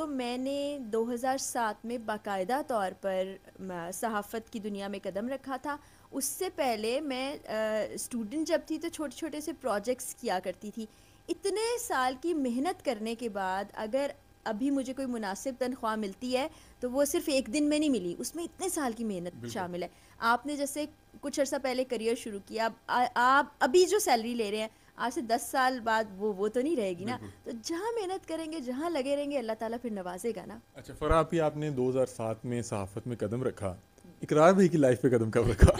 تو میں نے 2007 میں باقاعدہ طور پر صحافت کی دنیا میں قدم رکھا تھا. اس سے پہلے میں اسٹوڈنٹ جب تھی تو چھوٹے چھوٹے سے پروجیکٹس کیا کرتی تھی. اتنے سال کی محنت کرنے کے بعد اگر ابھی مجھے کوئی مناسب تنخواہ ملتی ہے تو وہ صرف ایک دن میں نہیں ملی, اس میں اتنے سال کی محنت شامل ہے. آپ نے جیسے کچھ عرصہ پہلے کریئر شروع کیا, آپ ابھی جو سیلری لے رہے ہیں آج سے 10 سال بعد وہ تو نہیں رہے گی نا. تو جہاں محنت کریں گے, جہاں لگے رہیں گے, اللہ تعالیٰ پھر نوازے گا نا. اچھا فرا آپی, آپ نے 2007 میں صحافت میں قدم رکھا, اقرار بھائی کی لائف پہ قدم کب رکھا؟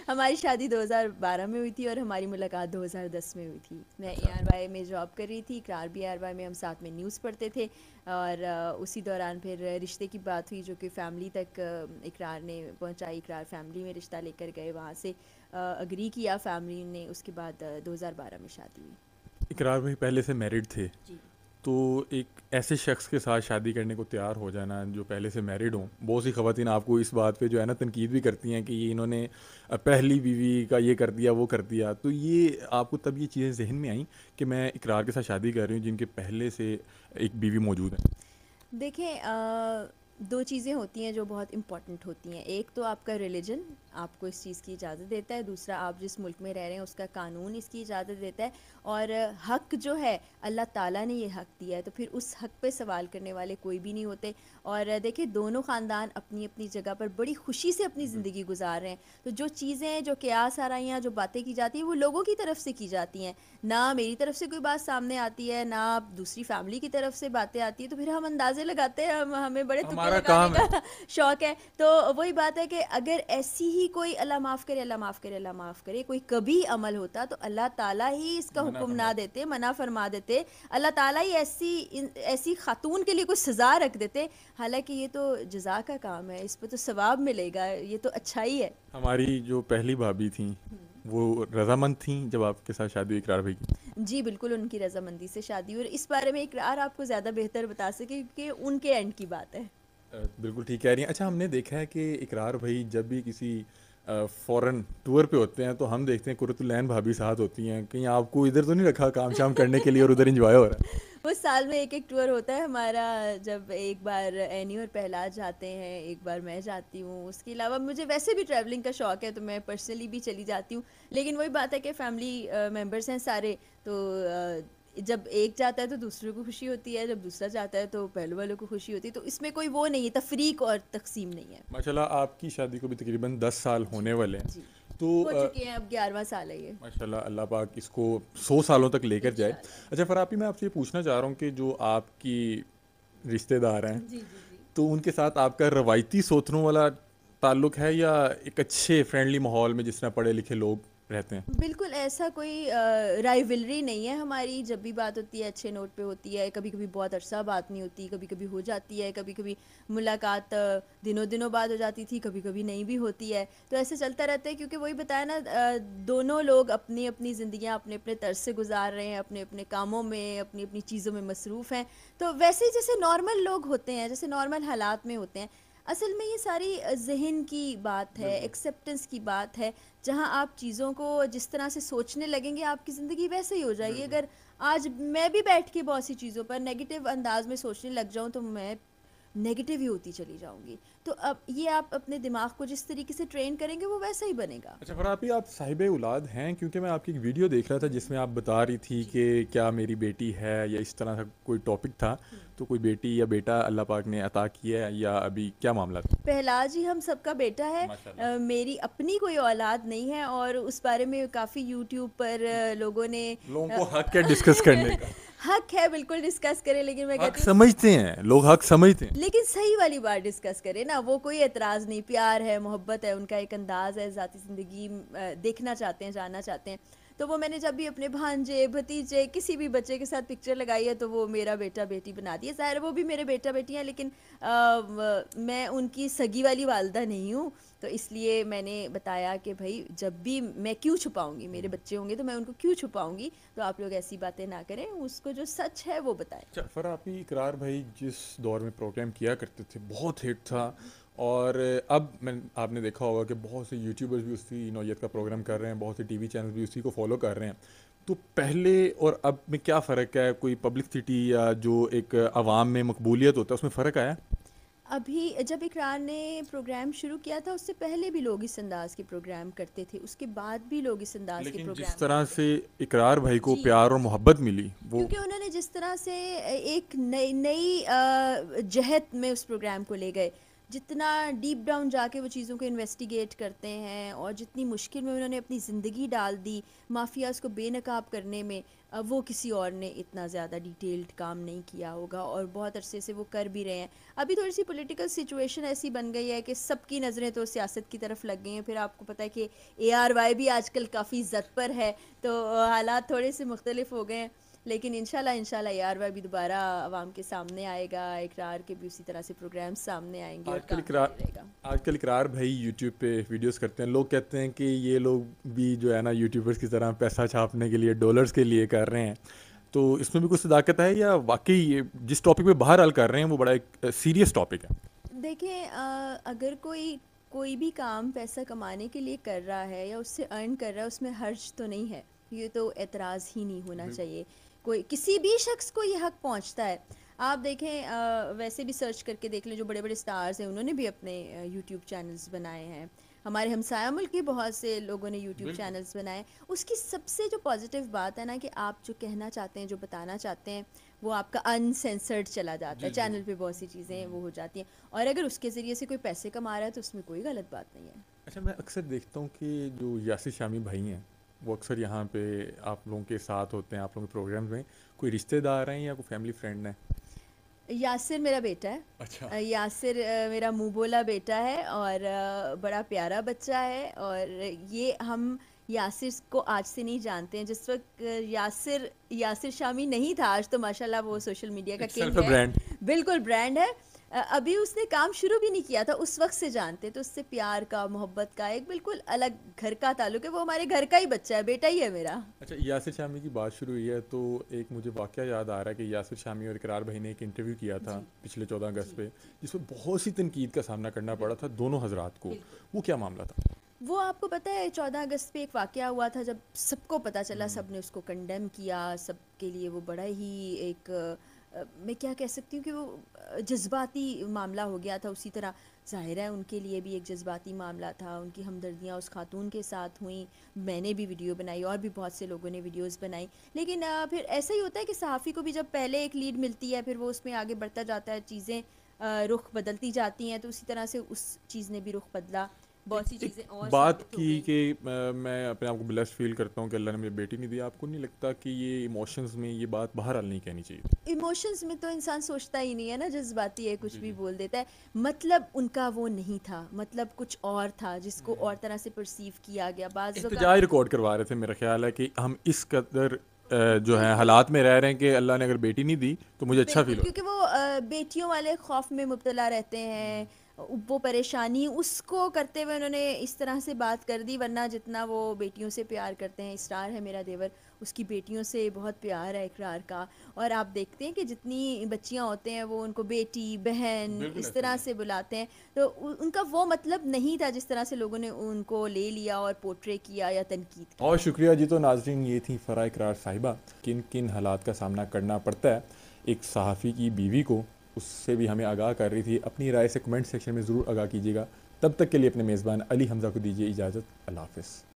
ہماری شادی 2012 میں ہوئی تھی اور ہماری ملاقات 2010 میں ہوئی تھی. میں اے آر وائی میں جاب کر رہی تھی, اقرار بھی اے آر وائی میں, ہم ساتھ میں نیوز پڑھتے تھے, اور اسی دوران پھر رشتے کی بات ہوئی جو کہ فیملی تک اقرار نے پہنچائی. اقرار فیملی میں رشتہ لے کر گئے, وہاں سے اگری کیا فیملی نے, اس کے بعد 2012 میں شادی ہوئی. اقرار بھائی پہلے سے میرڈ تھے, جی. تو ایک ایسے شخص کے ساتھ شادی کرنے کو تیار ہو جانا جو پہلے سے میرڈ ہوں, بہت سی خواتین آپ کو اس بات پہ جو ہے نا تنقید بھی کرتی ہیں کہ یہ انہوں نے پہلی بیوی کا یہ کر دیا وہ کر دیا, تو یہ آپ کو تب یہ چیزیں ذہن میں آئیں کہ میں اقرار کے ساتھ شادی کر رہی ہوں جن کے پہلے سے ایک بیوی موجود ہے؟ دیکھیں, دو چیزیں ہوتی ہیں جو بہت امپورٹنٹ ہوتی ہیں. ایک تو آپ کا ریلیجن آپ کو اس چیز کی اجازت دیتا ہے, دوسرا آپ جس ملک میں رہ رہے ہیں اس کا قانون اس کی اجازت دیتا ہے, اور حق جو ہے اللہ تعالیٰ نے یہ حق دیا ہے, تو پھر اس حق پہ سوال کرنے والے کوئی بھی نہیں ہوتے. اور دیکھیں دونوں خاندان اپنی اپنی جگہ پر بڑی خوشی سے اپنی زندگی گزار رہے ہیں. تو جو چیزیں جو قیاس آرائیاں جو باتیں کی جاتی ہیں وہ لوگوں کی طرف سے کی جاتی ہیں, نہ میری طرف سے کوئی بات سامنے آتی ہے, نہ دوسری فیملی کی طرف سے باتیں آتی ہیں. تو پھر ہم اندازے لگاتے ہیں, ہمیں بڑے تکے لگانے کا شوق ہے. تو وہی بات ہے کہ اگر ایسی ہی کوئی اللہ معاف کرے اللہ معاف کرے اللہ معاف کرے کوئی کبھی عمل ہوتا تو اللہ تعالیٰ ہی اس کا حکم نہ دیتے, منع فرما دیتے, اللہ تعالیٰ ہی ایسی خاتون کے لیے کوئی سزا رکھ دیتے. حالانکہ یہ تو جزا کا کام ہے, اس پہ تو ثواب ملے گا, یہ تو اچھائی ہے. ہماری جو پہلی بھابھی تھیں وہ رضامند تھیں جب آپ کے ساتھ شادی ہوئی اقرار بھائی کی؟ جی بالکل, ان کی رضامندی سے شادی ہوئی, اور اس بارے میں اقرار آپ کو زیادہ بہتر بتا سکے کیونکہ ان کے اینڈ کی بات ہے. بالکل ٹھیک کہہ رہی ہیں. اچھا, ہم نے دیکھا ہے کہ اقرار بھائی جب بھی کسی فورن ٹور پہ ہوتے ہیں تو ہم دیکھتے ہیں قرۃ العین بھابھی ساتھ ہوتی ہیں. کہیں آپ کو ادھر تو نہیں رکھا کام شام کرنے کے لیے اور ادھر انجوائے ہو رہا ہے؟ وہ سال میں ایک ٹور ہوتا ہے ہمارا, جب ایک بار اینی اور پہلاج جاتے ہیں, ایک بار میں جاتی ہوں. اس کے علاوہ مجھے ویسے بھی ٹریولنگ کا شوق ہے تو میں پرسنلی بھی چلی جاتی ہوں. لیکن وہی بات ہے کہ فیملی ممبرس ہیں سارے, تو جب ایک جاتا ہے تو دوسروں کو خوشی ہوتی ہے, جب دوسرا جاتا ہے تو پہلے والوں کو خوشی ہوتی ہے. تو اس میں کوئی وہ نہیں ہے, تفریق اور تقسیم نہیں ہے. ماشاءاللہ آپ کی شادی کو بھی تقریباً 10 سال ہونے والے ہیں. جی تو ہو چکے ہیں, اب 11واں سال ہے یہ. ماشاءاللہ, اللہ پاک اس کو 100 سالوں تک لے کر جائے. اچھا فراپی, میں آپ سے یہ پوچھنا چاہ رہا ہوں کہ جو آپ کی رشتہ دار ہیں تو ان کے ساتھ آپ کا روایتی سوتنوں والا تعلق ہے یا ایک اچھے فرینڈلی ماحول میں جس طرح پڑھے لکھے لوگ رہتے ہیں؟ بالکل ایسا کوئی رائیولری نہیں ہے ہماری. جب بھی بات ہوتی ہے اچھے نوٹ پہ ہوتی ہے, کبھی کبھی بہت عرصہ بات نہیں ہوتی, کبھی کبھی ہو جاتی ہے, کبھی کبھی ملاقات دنوں بعد ہو جاتی تھی, کبھی کبھی نہیں بھی ہوتی ہے. تو ایسے چلتا رہتا ہے کیونکہ وہی بتایا نا, دونوں لوگ اپنی اپنی زندگیاں اپنے اپنے طرز سے گزار رہے ہیں, اپنے اپنے کاموں میں اپنی اپنی چیزوں میں مصروف ہیں. تو ویسے ہی جیسے نارمل لوگ ہوتے ہیں, جیسے نارمل حالات میں ہوتے ہیں. اصل میں یہ ساری ذہن کی بات ہے, ایکسیپٹنس کی بات ہے. جہاں آپ چیزوں کو جس طرح سے سوچنے لگیں گے آپ کی زندگی ویسے ہی ہو جائے گی. اگر آج میں بھی بیٹھ کے بہت سی چیزوں پر نیگیٹو انداز میں سوچنے لگ جاؤں تو میں نیگیٹو ہی ہوتی چلی جاؤں گی. تو اب یہ آپ اپنے دماغ کو جس طریقے سے ٹرین کریں گے وہ ویسا ہی بنے گا. اچھا فراپی, آپ صاحب اولاد ہیں؟ کیونکہ میں آپ کی ایک ویڈیو دیکھ رہا تھا جس میں آپ بتا رہی تھی کہ کیا میری بیٹی ہے, یا اس طرح کا کوئی ٹاپک تھا. تو کوئی بیٹی یا بیٹا اللہ پاک نے عطا کیا ہے یا ابھی کیا معاملہ تھا؟ پہلاج ہی ہم سب کا بیٹا ہے. میری اپنی کوئی اولاد نہیں ہے, اور اس بارے میں کافی یوٹیوب پر لوگوں کو حق ہے ڈسکس کرنے کا. حق ہے بالکل ڈسکس کریں, لیکن میں حق سمجھتے ہیں لوگ, حق سمجھتے ہیں, لیکن صحیح والی بات ڈسکس کریں نا. وہ کوئی اعتراض نہیں, پیار ہے, محبت ہے, ان کا ایک انداز ہے, ذاتی زندگی دیکھنا چاہتے ہیں, جاننا چاہتے ہیں. تو وہ میں نے جب بھی اپنے بھانجے بھتیجے کسی بھی بچے کے ساتھ پکچر لگائی ہے تو وہ میرا بیٹا بیٹی بنا دی ہے. ظاہر وہ بھی میرے بیٹا بیٹی ہیں, لیکن میں ان کی سگی والی والدہ نہیں ہوں. تو اس لیے میں نے بتایا کہ بھائی جب بھی میں کیوں چھپاؤں گی, میرے بچے ہوں گے تو میں ان کو کیوں چھپاؤں گی. تو آپ لوگ ایسی باتیں نہ کریں, اس کو جو سچ ہے وہ بتائیں. فراپی, اقرار بھائی جس دور میں پروگرام کیا کرتے تھے بہت ہٹ تھا, اور اب آپ نے دیکھا ہوگا کہ بہت سے یوٹیوبرز بھی اسی نوعیت کا پروگرام کر رہے ہیں, بہت سے ٹی وی چینل بھی اسی کو فالو کر رہے ہیں. تو پہلے اور اب میں کیا فرق ہے؟ کوئی پبلسٹی یا جو ایک عوام میں مقبولیت ہوتا ہے اس میں فرق آیا؟ ابھی جب اقرار نے پروگرام شروع کیا تھا اس سے پہلے بھی لوگ اس انداز کے پروگرام کرتے تھے، اس کے بعد بھی لوگ اس انداز کے لیکن جس پروگرام طرح کرتے سے ہیں۔ اقرار بھائی کو جی پیار اور محبت ملی وہ کیونکہ انہوں نے جس طرح سے ایک نئی نئی جہت میں اس پروگرام کو لے گئے، جتنا ڈیپ ڈاؤن جا کے وہ چیزوں کو انویسٹیگیٹ کرتے ہیں اور جتنی مشکل میں انہوں نے اپنی زندگی ڈال دی مافیاز کو بے نقاب کرنے میں، وہ کسی اور نے اتنا زیادہ ڈیٹیلڈ کام نہیں کیا ہوگا اور بہت عرصے سے وہ کر بھی رہے ہیں۔ ابھی تھوڑی سی پولیٹیکل سچویشن ایسی بن گئی ہے کہ سب کی نظریں تو سیاست کی طرف لگ گئی ہیں، پھر آپ کو پتہ ہے کہ اے آر وائی بھی آج کل کافی زد پر ہے، تو حالات تھوڑے سے مختلف ہو گئے ہیں، لیکن انشاءاللہ اے آر وائی بھی دوبارہ عوام کے سامنے آئے گا، اقرار کے بھی اسی طرح سے پروگرام سامنے آئیں گے اور آج کل کام اقرار جاری رہے گا۔ آج کل اقرار بھائی یوٹیوب پہ ویڈیوز کرتے ہیں، لوگ کہتے ہیں کہ یہ لوگ بھی جو ہے نا یوٹیوبرز کی طرح پیسہ چھاپنے کے لیے ڈالرز کے لیے کر رہے ہیں، تو اس میں بھی کچھ صداقت ہے یا واقعی یہ جس ٹاپک پہ باہر حل کر رہے ہیں وہ بڑا ایک سیریس ٹاپک ہے؟ دیکھیں اگر کوئی بھی کام پیسہ کمانے کے لیے کر رہا ہے یا اس سے ارن کر رہا ہے اس میں حرج تو نہیں ہے، یہ تو اعتراض ہی نہیں ہونا چاہیے، کوئی کسی بھی شخص کو یہ حق پہنچتا ہے۔ آپ دیکھیں ویسے بھی سرچ کر کے دیکھ لیں، جو بڑے بڑے سٹارز ہیں انہوں نے بھی اپنے یوٹیوب چینلز بنائے ہیں، ہمارے ہمسایہ ملک کے بہت سے لوگوں نے یوٹیوب چینلز بنائے۔ اس کی سب سے جو پازیٹیو بات ہے نا کہ آپ جو کہنا چاہتے ہیں، جو بتانا چاہتے ہیں، وہ آپ کا ان سینسرڈ چلا جاتا ہے، چینل پہ بہت سی چیزیں وہ ہو جاتی ہیں، اور اگر اس کے ذریعے سے کوئی پیسے کما رہا ہے تو اس میں کوئی غلط بات نہیں ہے۔ اچھا، میں اکثر دیکھتا ہوں کہ جو یاسر شامی بھائی ہیں وہ اکثر یہاں پہ آپ لوگوں کے ساتھ ہوتے ہیں، آپ لوگوں کے پروگرامز میں، کوئی رشتہ دار ہیں یا کوئی فیملی فرینڈ ہیں؟ یاسر میرا بیٹا ہے، اچھا، یاسر میرا منہ بولا بیٹا ہے اور بڑا پیارا بچہ ہے، اور یہ ہم یاسر کو آج سے نہیں جانتے ہیں، جس وقت یاسر شامی نہیں تھا، آج تو ماشاءاللہ وہ سوشل میڈیا کا اٹ کنگ سیلف اے ہے، برانڈ۔ بالکل برانڈ ہے۔ ابھی اس نے کام شروع بھی نہیں کیا تھا، اس وقت سے جانتے، تو اس سے پیار کا، محبت کا ایک بالکل الگ گھر کا تعلق ہے، وہ ہمارے گھر کا ہی بچہ ہے، بیٹا ہی ہے میرا۔ اچھا، یاسر شامی کی بات شروع ہوئی ہے تو ایک مجھے واقعہ یاد آ رہا ہے کہ یاسر شامی اور اقرار بھائی نے ایک انٹرویو کیا تھا جی پچھلے 14 اگست جی پہ، جس میں بہت سی تنقید کا سامنا کرنا پڑا تھا دونوں حضرات کو، بالکل۔ وہ کیا معاملہ تھا؟ وہ آپ کو پتہ ہے 14 اگست پہ ایک واقعہ ہوا تھا، جب سب کو پتہ چلا، سب نے اس کو کنڈیم کیا، سب کے لیے وہ بڑا ہی ایک میں کیا کہہ سکتی ہوں کہ وہ جذباتی معاملہ ہو گیا تھا، اسی طرح ظاہر ہے ان کے لیے بھی ایک جذباتی معاملہ تھا، ان کی ہمدردیاں اس خاتون کے ساتھ ہوئیں، میں نے بھی ویڈیو بنائی اور بھی بہت سے لوگوں نے ویڈیوز بنائی، لیکن پھر ایسا ہی ہوتا ہے کہ صحافی کو بھی جب پہلے ایک لیڈ ملتی ہے پھر وہ اس میں آگے بڑھتا جاتا ہے، چیزیں رخ بدلتی جاتی ہیں، تو اسی طرح سے اس چیز نے بھی رخ بدلا، بہت سی ایک چیزیں اور بات ثابت ہو کی گئیں۔ کہ میں اپنے آپ کو بلیسڈ فیل کرتا ہوں کہ اللہ نے مجھے بیٹی نہیں دی، آپ کو نہیں لگتا کہ یہ ایموشنز میں یہ بات بہرحال نہیں کہنی چاہیے؟ ایموشنز میں تو انسان سوچتا ہی نہیں ہے نا، جذباتی ہے، کچھ جی بھی جی، بول دیتا ہے، مطلب ان کا وہ نہیں تھا، مطلب کچھ اور تھا جس کو اور طرح سے پرسیو کیا گیا بعض اوقات۔ احتجاج ریکارڈ کروا رہے تھے میرا خیال ہے کہ ہم اس قدر جو ہے بالکل حالات میں رہ رہے ہیں کہ اللہ نے اگر بیٹی نہیں دی تو مجھے اچھا بالکل، فیل ہوتا کیونکہ وہ بیٹیوں والے خوف میں مبتلا رہتے ہیں، وہ پریشانی اس کو کرتے ہوئے انہوں نے اس طرح سے بات کر دی، ورنہ جتنا وہ بیٹیوں سے پیار کرتے ہیں، اسٹار ہے میرا دیور، اس کی بیٹیوں سے بہت پیار ہے اقرار کا، اور آپ دیکھتے ہیں کہ جتنی بچیاں ہوتے ہیں وہ ان کو بیٹی ہے، بہن بالکل اس ایسا ہی طرح ہے۔ سے بلاتے ہیں، تو ان کا وہ مطلب نہیں تھا جس طرح سے لوگوں نے ان کو لے لیا اور پورٹرے کیا یا تنقید کی۔ بہت شکریہ جی، تو ناظرین یہ تھی فرح اقرار صاحبہ، کن کن حالات کا سامنا کرنا پڑتا ہے ایک صحافی کی بیوی کو، اس سے بھی ہمیں آگاہ کر رہی تھی، اپنی رائے سے کمنٹ سیکشن میں ضرور آگاہ کیجیے گا، تب تک کے لیے اپنے میزبان علی حمزہ کو دیجیے اجازت، اللہ حافظ۔